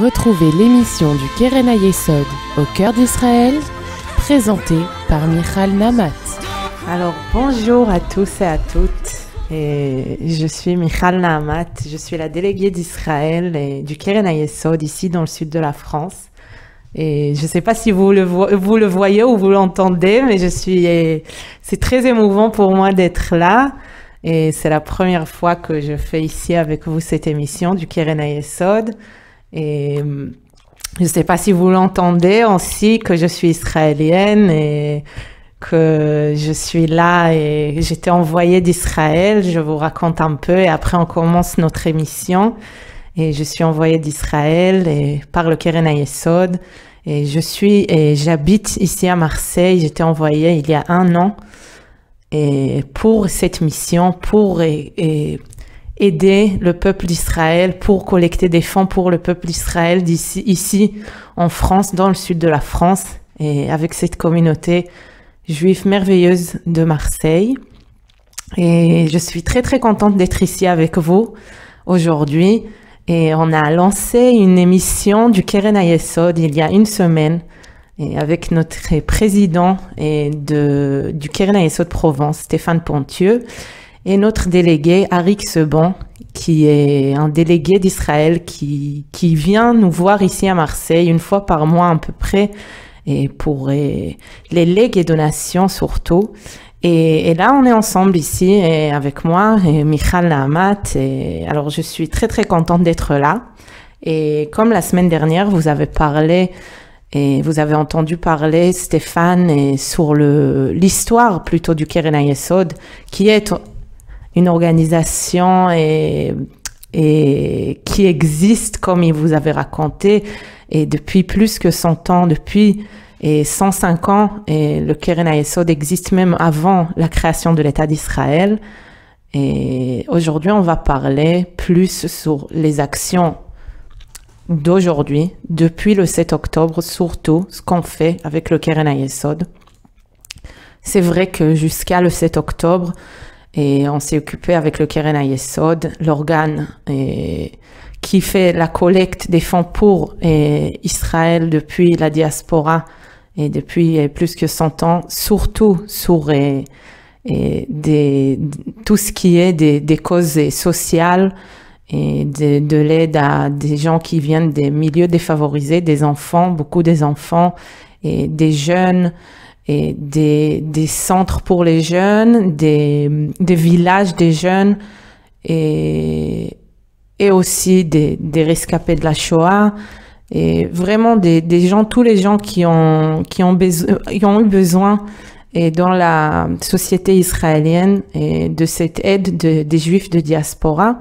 Retrouvez l'émission du Keren Hayesod au cœur d'Israël, présentée par Michal Namat. Alors bonjour à tous et à toutes, et je suis Michal Namat, je suis la déléguée d'Israël et du Keren Hayesod ici dans le sud de la France. Et je ne sais pas si vous le voyez ou vous l'entendez, mais c'est très émouvant pour moi d'être là. Et c'est la première fois que je fais ici avec vous cette émission du Keren Hayesod. Et je ne sais pas si vous l'entendez aussi, que je suis israélienne et que je suis là et j'étais envoyée d'Israël. Je vous raconte un peu et après on commence notre émission. Et je suis envoyée d'Israël et par le Keren Hayesod. Et j'habite ici à Marseille. J'étais envoyée il y a 1 an. Et pour cette mission, pour aider le peuple d'Israël, pour collecter des fonds pour le peuple d'Israël ici en France, dans le sud de la France, et avec cette communauté juive merveilleuse de Marseille. Et je suis très très contente d'être ici avec vous aujourd'hui. Et on a lancé une émission du Keren Hayesod il y a 1 semaine, et avec notre président du Keren Hayesod Provence, Stéphane Pontieux, et notre délégué, Arik Seban, qui est un délégué d'Israël qui vient nous voir ici à Marseille 1 fois par mois à peu près, et pour les legs et donations surtout. Et là, on est ensemble ici, et avec moi, et Michal Namat, et alors je suis très très contente d'être là. Et comme la semaine dernière, vous avez parlé, et vous avez entendu parler, Stéphane, et sur l'histoire plutôt du Keren Hayesod, qui est une organisation et qui existe, comme il vous avait raconté, et depuis plus que 100 ans, depuis 105 ans, et le Keren Hayesod existe même avant la création de l'État d'Israël. Et aujourd'hui, on va parler plus sur les actions d'aujourd'hui, depuis le 7 octobre, surtout ce qu'on fait avec le Keren Hayesod. C'est vrai que jusqu'à le 7 octobre, et on s'est occupé avec le Keren Hayesod, l'organe qui fait la collecte des fonds pour Israël depuis la diaspora et depuis plus que 100 ans, surtout sur tout ce qui est des causes sociales et de l'aide à des gens qui viennent des milieux défavorisés, des enfants, beaucoup des enfants et des jeunes, et des centres pour les jeunes, des villages des jeunes, et aussi des rescapés de la Shoah, et vraiment des gens, tous les gens qui ont eu besoin et dans la société israélienne et de cette aide des Juifs de diaspora.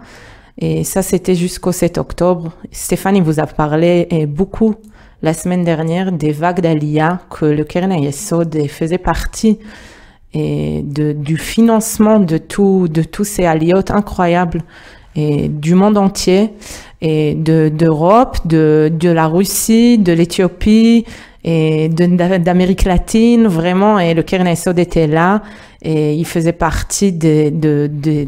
Et ça, c'était jusqu'au 7 octobre. Stéphane, il vous a parlé beaucoup la semaine dernière des vagues d'Aliyah que le Keren Hayesod faisait partie et du financement de tous ces aliyot incroyables et du monde entier et d'Europe, de la Russie, de l'Éthiopie et d'Amérique latine, vraiment. Et le Keren Hayesod était là et il faisait partie de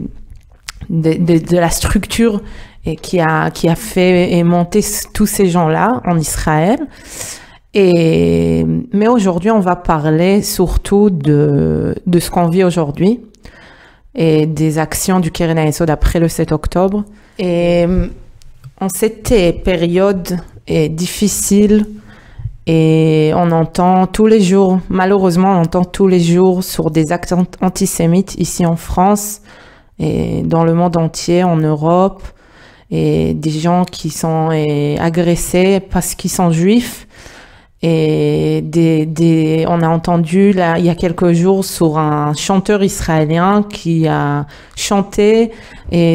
la structure et qui a fait et monté tous ces gens-là en Israël. Mais aujourd'hui, on va parler surtout de ce qu'on vit aujourd'hui et des actions du Keren Hayesod après le 7 octobre. Et en cette période difficile, et on entend tous les jours, malheureusement, on entend tous les jours sur des actes antisémites ici en France et dans le monde entier, en Europe, et des gens qui sont agressés parce qu'ils sont juifs. Et on a entendu là, il y a quelques jours sur un chanteur israélien qui a chanté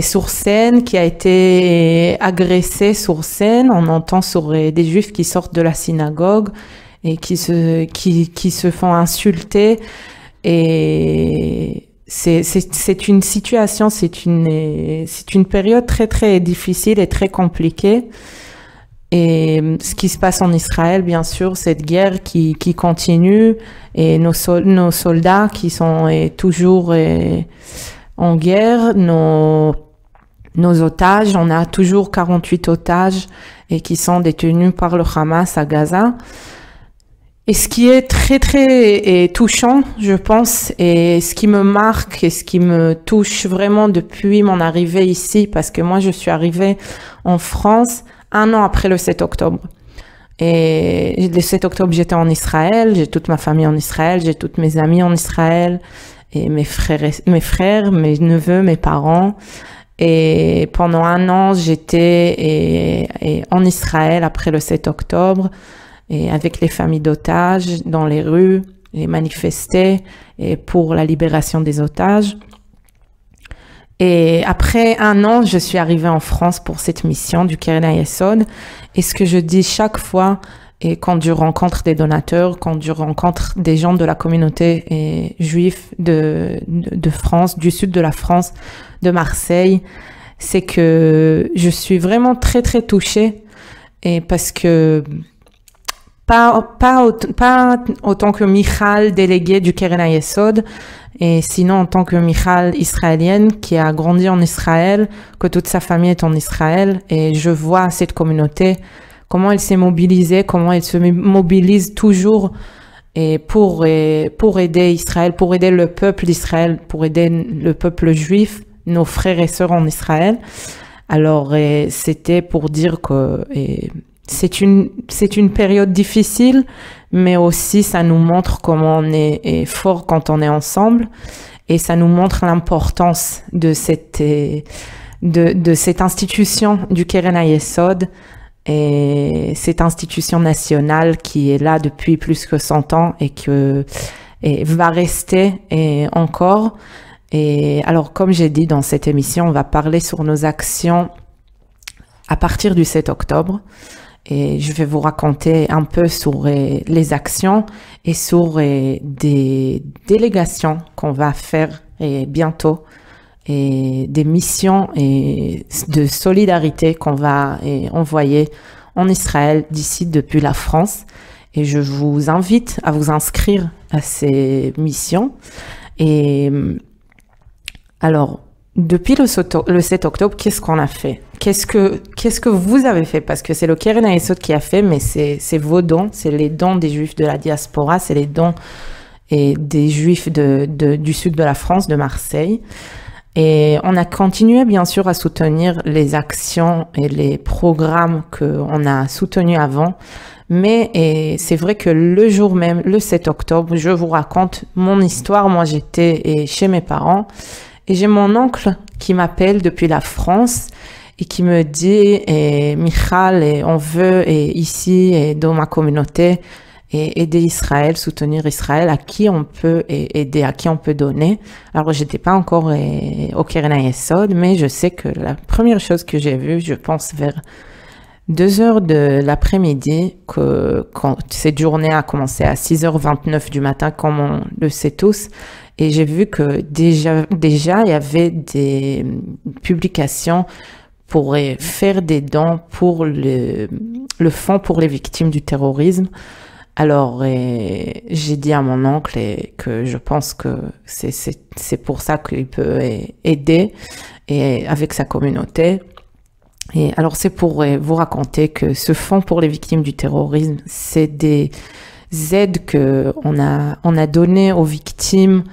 sur scène, qui a été agressé sur scène. On entend sur des juifs qui sortent de la synagogue et qui se font insulter. Et c'est une situation, c'est une période très très difficile et très compliquée. Et ce qui se passe en Israël, bien sûr, cette guerre qui continue, et nos soldats qui sont toujours en guerre, nos nos otages. On a toujours 48 otages et qui sont détenus par le Hamas à Gaza. Et ce qui est très très touchant, je pense, et ce qui me marque et ce qui me touche vraiment depuis mon arrivée ici, parce que moi je suis arrivée en France 1 an après le 7 octobre. Et le 7 octobre, j'étais en Israël, j'ai toute ma famille en Israël, j'ai toutes mes amies en Israël, et mes frères, mes neveux, mes parents. Et pendant 1 an, j'étais en Israël après le 7 octobre, et avec les familles d'otages dans les rues, et manifester et pour la libération des otages. Et après 1 an, je suis arrivée en France pour cette mission du Keren HaYesod. Et ce que je dis chaque fois, et quand je rencontre des donateurs, quand je rencontre des gens de la communauté juive de France, du sud de la France, de Marseille, c'est que je suis vraiment très très touchée, et parce que pas autant que Michal, déléguée du Keren HaYesod, et sinon en tant que Michal israélienne qui a grandi en Israël, que toute sa famille est en Israël, et je vois cette communauté, comment elle s'est mobilisée, comment elle se mobilise toujours et pour aider Israël, pour aider le peuple d'Israël, pour aider le peuple juif, nos frères et sœurs en Israël. Alors c'était pour dire que c'est une période difficile, mais aussi ça nous montre comment on est fort quand on est ensemble, et ça nous montre l'importance de cette institution du Keren HaYesod, et cette institution nationale qui est là depuis plus que 100 ans et va rester encore. Et alors, comme j'ai dit dans cette émission, on va parler sur nos actions à partir du 7 octobre. Et je vais vous raconter un peu sur les actions et sur des délégations qu'on va faire bientôt, et des missions et de solidarité qu'on va envoyer en Israël d'ici depuis la France. Et je vous invite à vous inscrire à ces missions. Et alors, depuis le 7 octobre, qu'est-ce qu'on a fait? Qu'est-ce que vous avez fait? Parce que c'est le Keren HaYesod qui a fait, mais c'est vos dons, c'est les dons des Juifs de la diaspora, c'est les dons des Juifs du sud de la France, de Marseille. Et on a continué bien sûr à soutenir les actions et les programmes qu'on a soutenus avant. Mais c'est vrai que le jour même, le 7 octobre, je vous raconte mon histoire. Moi, j'étais chez mes parents. Et j'ai mon oncle qui m'appelle depuis la France et qui me dit Michal, on veut ici dans ma communauté aider Israël, soutenir Israël, à qui on peut aider, à qui on peut donner. Alors j'étais pas encore au Keren HaYesod, mais je sais que la première chose que j'ai vue, je pense vers 2h de l'après-midi, quand cette journée a commencé à 6h29 du matin, comme on le sait tous. Et j'ai vu que déjà, il y avait des publications pour faire des dons pour le fonds pour les victimes du terrorisme. Alors, j'ai dit à mon oncle que je pense que c'est pour ça qu'il peut aider avec sa communauté. Et alors, c'est pour vous raconter que ce fonds pour les victimes du terrorisme, c'est des aides que on a données aux victimes,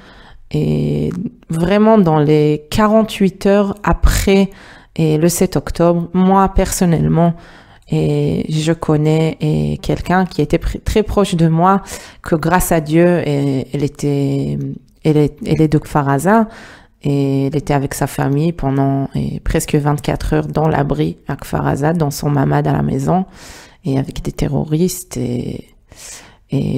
et vraiment dans les 48 heures après le 7 octobre. Moi personnellement, je connais quelqu'un qui était très proche de moi, que grâce à Dieu, elle est de Kfar Aza, et elle était avec sa famille pendant presque 24 heures dans l'abri à Kfar Aza, dans son mamad à la maison, et avec des terroristes et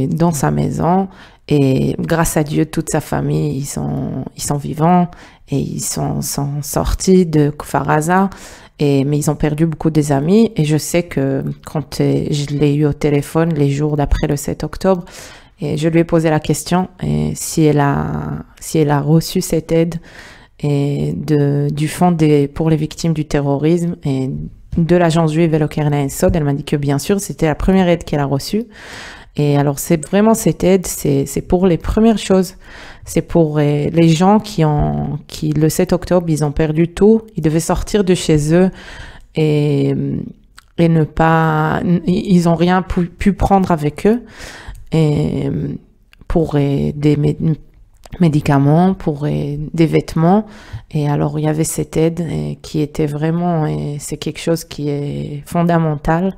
dans sa maison. Et grâce à Dieu, toute sa famille, ils sont vivants, et ils sont sortis de Kfar Aza, mais ils ont perdu beaucoup des amis. Et je sais que quand je l'ai eu au téléphone les jours d'après le 7 octobre, et je lui ai posé la question si elle a reçu cette aide du fonds pour les victimes du terrorisme et de l'agence juive et le Keren HaYesod. Elle m'a dit que bien sûr, c'était la première aide qu'elle a reçue. Et alors, c'est vraiment cette aide, c'est pour les premières choses. C'est pour les gens qui, le 7 octobre, ils ont perdu tout. Ils devaient sortir de chez eux et ne pas, ils ont rien pu prendre avec eux. Et pour des médicaments, pour des vêtements. Et alors, il y avait cette aide qui était vraiment, et c'est quelque chose qui est fondamental.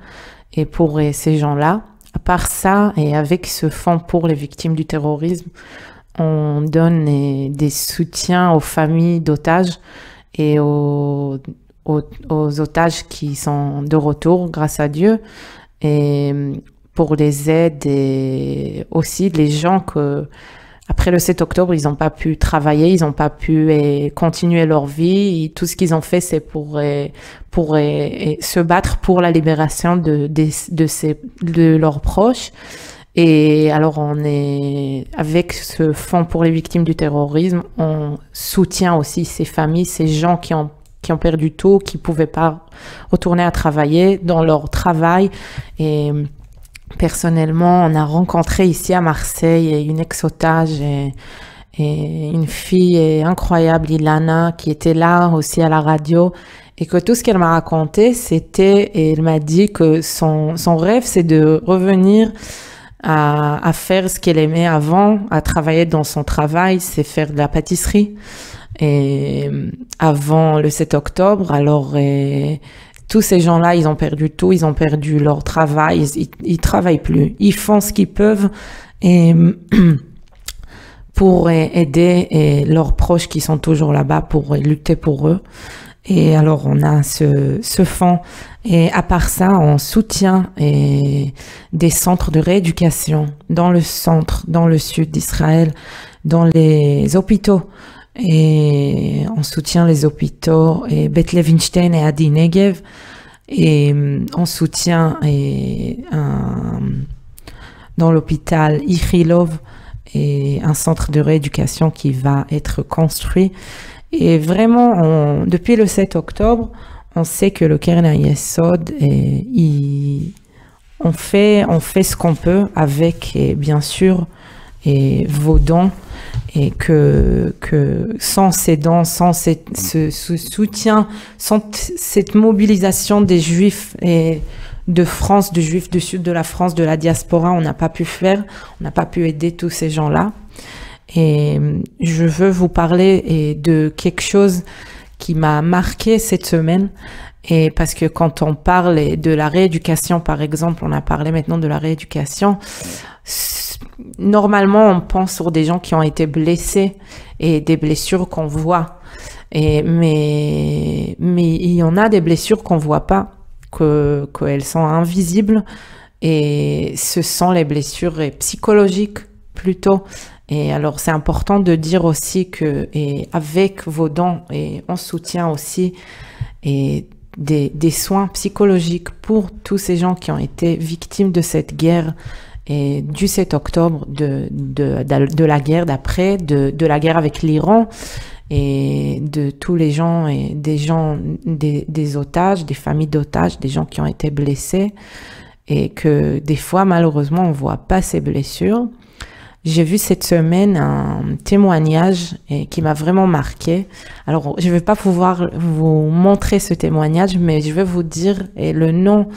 Et pour ces gens-là, à part ça, et avec ce fonds pour les victimes du terrorisme, on donne des soutiens aux familles d'otages et aux otages qui sont de retour, grâce à Dieu. Et pour les aides et aussi les gens que, après le 7 octobre, ils n'ont pas pu travailler, ils n'ont pas pu continuer leur vie. Et tout ce qu'ils ont fait, c'est pour se battre pour la libération de leurs proches. Et alors, on est, avec ce fonds pour les victimes du terrorisme, on soutient aussi ces familles, ces gens qui ont perdu tout, qui pouvaient pas retourner à travailler dans leur travail. Et personnellement, on a rencontré ici à Marseille une ex-otage et une fille incroyable, Ilana, qui était là aussi à la radio, et que tout ce qu'elle m'a raconté, et elle m'a dit que son rêve, c'est de revenir à faire ce qu'elle aimait avant, à travailler dans son travail, c'est faire de la pâtisserie. Et avant le 7 octobre, alors tous ces gens-là, ils ont perdu tout, ils ont perdu leur travail, ils travaillent plus, ils font ce qu'ils peuvent et pour aider leurs proches qui sont toujours là-bas, pour lutter pour eux. Et alors on a ce fonds, et à part ça, on soutient des centres de rééducation dans le sud d'Israël, dans les hôpitaux. Et on soutient les hôpitaux et Beth Levinstein et Adi Negev, et on soutient dans l'hôpital Ichilov et un centre de rééducation qui va être construit. Et vraiment, depuis le 7 octobre, on sait que le Keren HaYesod, on fait ce qu'on peut avec, et bien sûr, vos dons, et que sans ces dons, sans ce soutien, sans cette mobilisation des Juifs et de France, des Juifs du sud de la France, de la diaspora, on n'a pas pu aider tous ces gens-là. Et je veux vous parler de quelque chose qui m'a marqué cette semaine. Et parce que quand on parle de la rééducation, par exemple, on a parlé maintenant de la rééducation, normalement, on pense sur des gens qui ont été blessés et des blessures qu'on voit. Mais il y en a des blessures qu'on voit pas, qu'elles sont invisibles. Et ce sont les blessures psychologiques plutôt. Et alors, c'est important de dire aussi avec vos dons, et on soutient aussi des soins psychologiques pour tous ces gens qui ont été victimes de cette guerre et du 7 octobre, de la guerre d'après, de la guerre avec l'Iran, et de tous les gens, et des otages, des familles d'otages, des gens qui ont été blessés, et que des fois, malheureusement, on voit pas ces blessures. J'ai vu cette semaine un témoignage qui m'a vraiment marqué. Alors, je vais pas pouvoir vous montrer ce témoignage, mais je vais vous dire le nom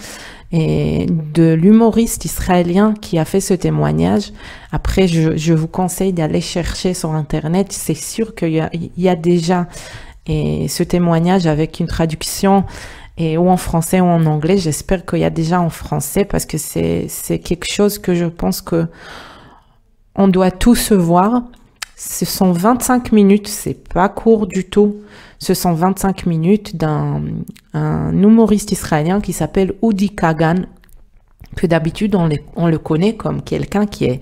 de l'humoriste israélien qui a fait ce témoignage. Après, je vous conseille d'aller chercher sur Internet. C'est sûr qu'il y a déjà ce témoignage avec une traduction ou en français ou en anglais. J'espère qu'il y a déjà en français, parce que c'est quelque chose que je pense que on doit tous se voir. Ce sont 25 minutes, c'est pas court du tout. Ce sont 25 minutes d'un humoriste israélien qui s'appelle Udi Kagan, que d'habitude on le connaît comme quelqu'un qui est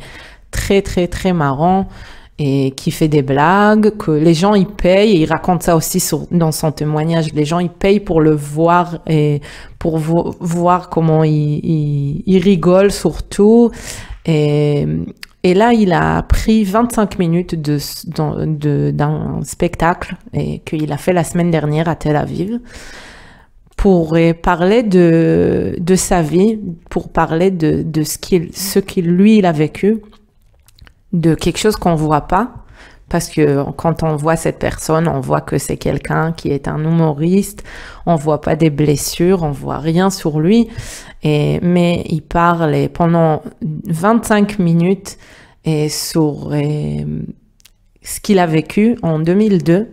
très très très marrant et qui fait des blagues, que les gens y payent, et il raconte ça aussi dans son témoignage. Les gens y payent pour le voir et pour voir comment il rigole surtout. Et là, il a pris 25 minutes d'un spectacle qu'il a fait la semaine dernière à Tel Aviv pour parler de sa vie, pour parler de ce qu'il lui il a vécu, de quelque chose qu'on voit pas. Parce que quand on voit cette personne, on voit que c'est quelqu'un qui est un humoriste, on voit pas des blessures, on voit rien sur lui. Mais il parle pendant 25 minutes sur ce qu'il a vécu en 2002.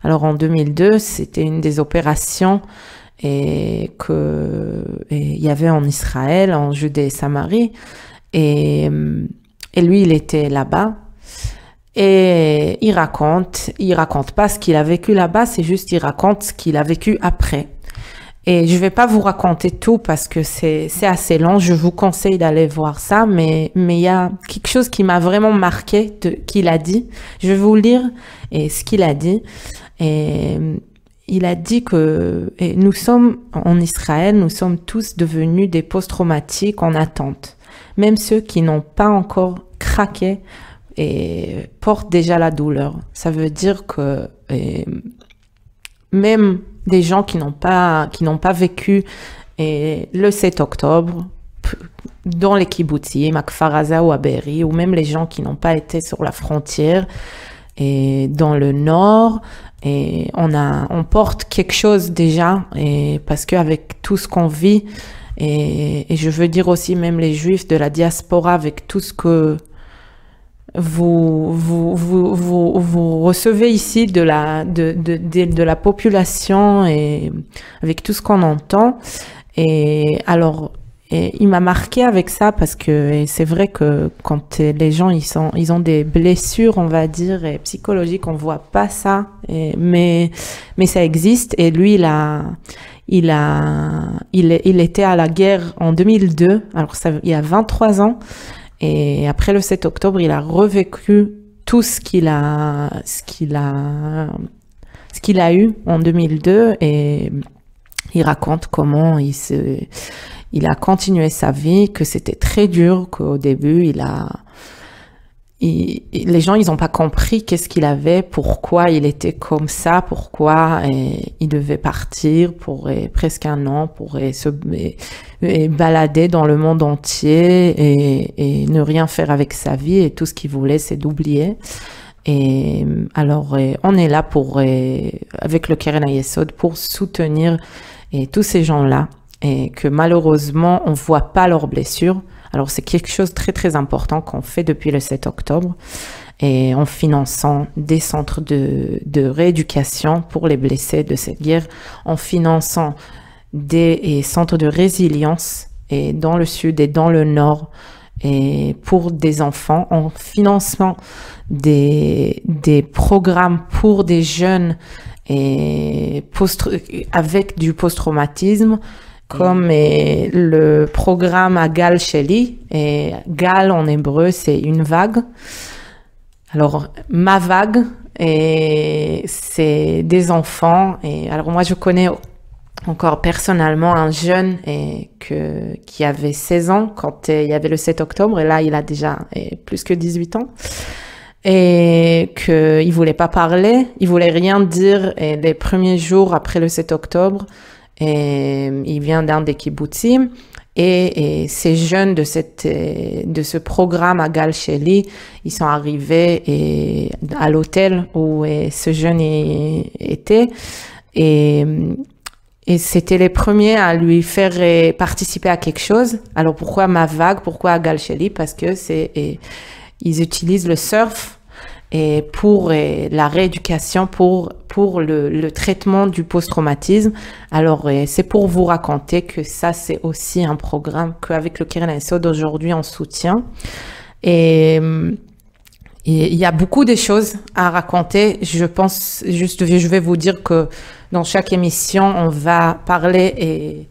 Alors en 2002, c'était une des opérations il y avait en Israël, en Judée et Samarie. Et lui, il était là-bas. Et il raconte pas ce qu'il a vécu là-bas, c'est juste il raconte ce qu'il a vécu après. Et je vais pas vous raconter tout parce que c'est assez long, je vous conseille d'aller voir ça, mais il y a quelque chose qui m'a vraiment marqué qu'il a dit. Je vais vous lire ce qu'il a dit. Et il a dit que nous sommes en Israël, nous sommes tous devenus des post-traumatiques en attente. Même ceux qui n'ont pas encore craqué et portent déjà la douleur. Ça veut dire que même des gens qui n'ont pas vécu le 7 octobre dans les kibbutzim, à Kfar Aza ou à Be'eri, ou même les gens qui n'ont pas été sur la frontière et dans le nord, et on porte quelque chose déjà, et parce qu'avec tout ce qu'on vit, et je veux dire aussi même les juifs de la diaspora, avec tout ce que vous recevez ici de la population et avec tout ce qu'on entend. Et alors, il m'a marqué avec ça parce que c'est vrai que quand les gens ils ont des blessures, on va dire, psychologiques, on voit pas ça, mais ça existe. Et lui, il était à la guerre en 2002. Alors ça, il y a 23 ans. Et après le 7 octobre, il a revécu tout ce qu'il a eu en 2002, et il raconte comment il a continué sa vie, que c'était très dur, qu'au début, les gens, ils ont pas compris qu'est-ce qu'il avait, pourquoi il était comme ça, pourquoi il devait partir pour presque un an, pour se balader dans le monde entier et ne rien faire avec sa vie, et tout ce qu'il voulait, c'est d'oublier. Et alors, on est là avec le Keren HaYesod pour soutenir tous ces gens-là, et que malheureusement, on voit pas leurs blessures. Alors, c'est quelque chose de très, très important qu'on fait depuis le 7 octobre, et en finançant des centres de rééducation pour les blessés de cette guerre, en finançant des centres de résilience et dans le sud et dans le nord, et pour des enfants, en finançant des programmes pour des jeunes avec du post-traumatisme, comme le programme à Gal Sheli. Et Gal en hébreu, c'est une vague. Alors, ma vague, c'est des enfants. Et alors, moi, je connais encore personnellement un jeune qui avait 16 ans quand il y avait le 7 octobre. Et là, il a déjà plus que 18 ans. Et qu'il voulait pas parler, il voulait rien dire. Et les premiers jours après le 7 octobre, et il vient d'un des kibbutzim, et ces jeunes de ce programme à Gal Sheli, ils sont arrivés à l'hôtel où ce jeune était, et c'était les premiers à lui faire participer à quelque chose. Alors pourquoi ma vague, pourquoi à Gal Sheli? Parce que ils utilisent le surf et pour la rééducation, pour le traitement du post-traumatisme. Alors, c'est pour vous raconter que ça, c'est aussi un programme qu'avec le Keren HaYesod aujourd'hui, on soutient. Et il y a beaucoup de choses à raconter. Je pense, je vais vous dire que dans chaque émission, on va parler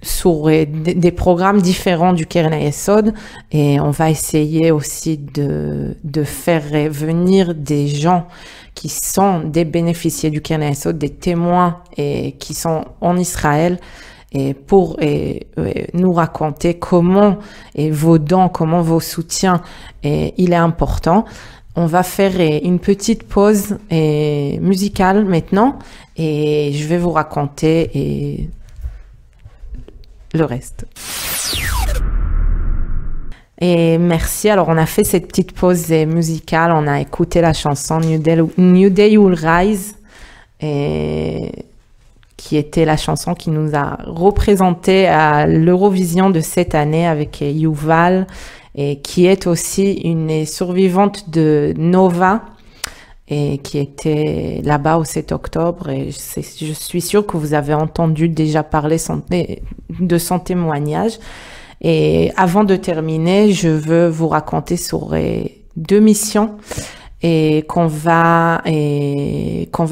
sur des programmes différents du Keren HaYesod, et on va essayer aussi de faire venir des gens qui sont des bénéficiaires du Keren HaYesod, des témoins et qui sont en Israël, et pour nous raconter comment vos dons, comment vos soutiens il est important. On va faire une petite pause musicale maintenant, et je vais vous raconter et le reste. Et merci. Alors, on a fait cette petite pause musicale. On a écouté la chanson New Day Will Rise, qui était la chanson qui nous a représenté à l'Eurovision de cette année avec Yuval, et qui est aussi une survivante de Nova, et qui était là-bas au 7 octobre. Et je suis sûre que vous avez entendu déjà parler de son témoignage. Et avant de terminer, je veux vous raconter sur 2 missions et qu'on va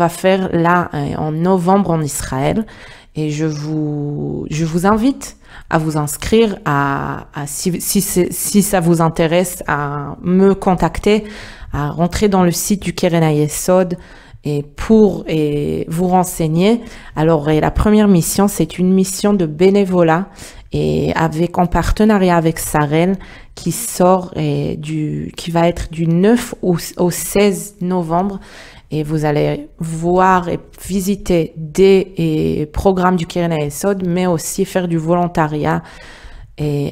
faire là en novembre en Israël. Et je vous invite à vous inscrire, si ça vous intéresse, à me contacter, à rentrer dans le site du Keren HaYesod pour vous renseigner. Alors, la première mission, c'est une mission de bénévolat et en partenariat avec Sarel, qui qui va être du 9 au 16 novembre. Et vous allez voir et visiter des programmes du Keren HaYesod, mais aussi faire du volontariat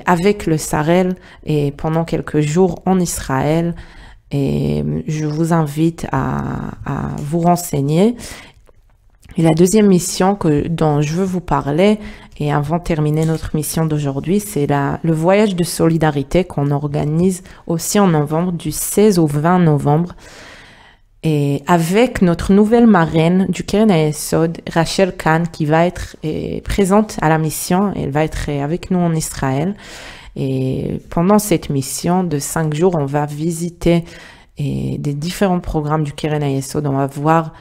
avec le Sarel et pendant quelques jours en Israël. Et je vous invite à vous renseigner. Et la deuxième mission dont je veux vous parler, et avant de terminer notre mission d'aujourd'hui, c'est le voyage de solidarité qu'on organise aussi en novembre, du 16 au 20 novembre. Et avec notre nouvelle marraine du Keren HaYesod, Rachel Kahn, qui va être présente à la mission. Elle va être avec nous en Israël. Et pendant cette mission de 5 jours, on va visiter des différents programmes du Keren HaYesod. On va voir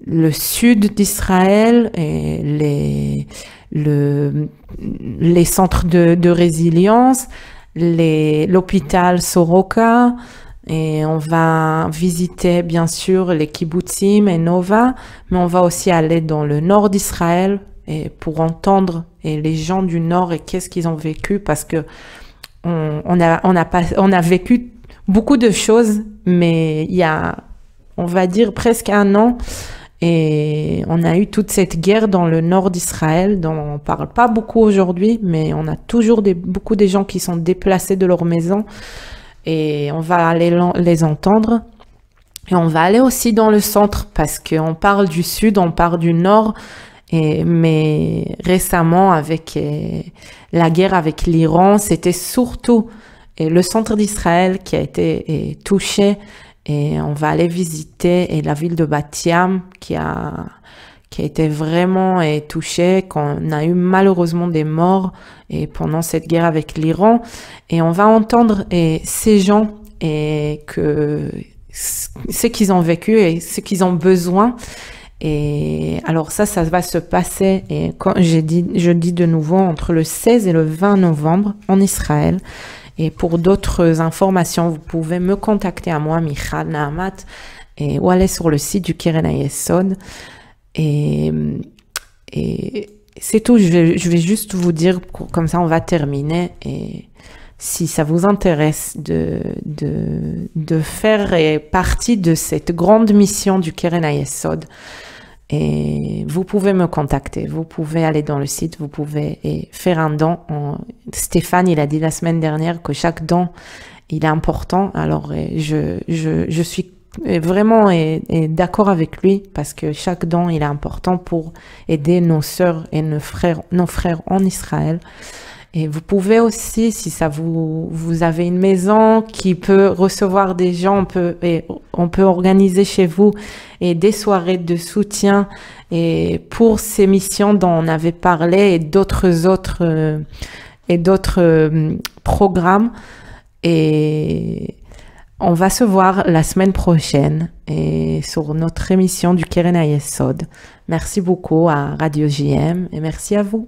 le sud d'Israël et les centres de résilience, l'hôpital Soroka, et on va visiter bien sûr les kibbutzim et Nova, mais on va aussi aller dans le nord d'Israël pour entendre les gens du nord et qu'est-ce qu'ils ont vécu, parce que on a vécu beaucoup de choses, mais il y a, on va dire, presque 1 an, et on a eu toute cette guerre dans le nord d'Israël dont on parle pas beaucoup aujourd'hui, mais on a toujours beaucoup de gens qui sont déplacés de leur maison, et on va aller les entendre. Et on va aller aussi dans le centre, parce qu'on parle du sud, on parle du nord, mais récemment avec la guerre avec l'Iran, c'était surtout le centre d'Israël qui a été touché. Et on va aller visiter la ville de Bat Yam qui a été vraiment touchée, qu'on a eu malheureusement des morts pendant cette guerre avec l'Iran. Et on va entendre ces gens ce qu'ils ont vécu et ce qu'ils ont besoin. Et alors ça va se passer, et quand je dis de nouveau, entre le 16 et le 20 novembre en Israël. Et pour d'autres informations, vous pouvez me contacter à moi, Michal Naamat, ou aller sur le site du Keren HaYesod. Et c'est tout. Je vais juste vous dire, comme ça on va terminer. Et si ça vous intéresse de faire partie de cette grande mission du Keren HaYesod, et vous pouvez me contacter, vous pouvez aller dans le site, vous pouvez faire un don. Stéphane, il a dit la semaine dernière que chaque don, il est important. Alors, je suis vraiment d'accord avec lui, parce que chaque don, il est important pour aider nos sœurs et nos frères en Israël. Et vous pouvez aussi, si vous avez une maison qui peut recevoir des gens, on peut organiser chez vous des soirées de soutien pour ces missions dont on avait parlé, et d'autres programmes. Et on va se voir la semaine prochaine sur notre émission du Keren HaYesod. Merci beaucoup à Radio JM et merci à vous.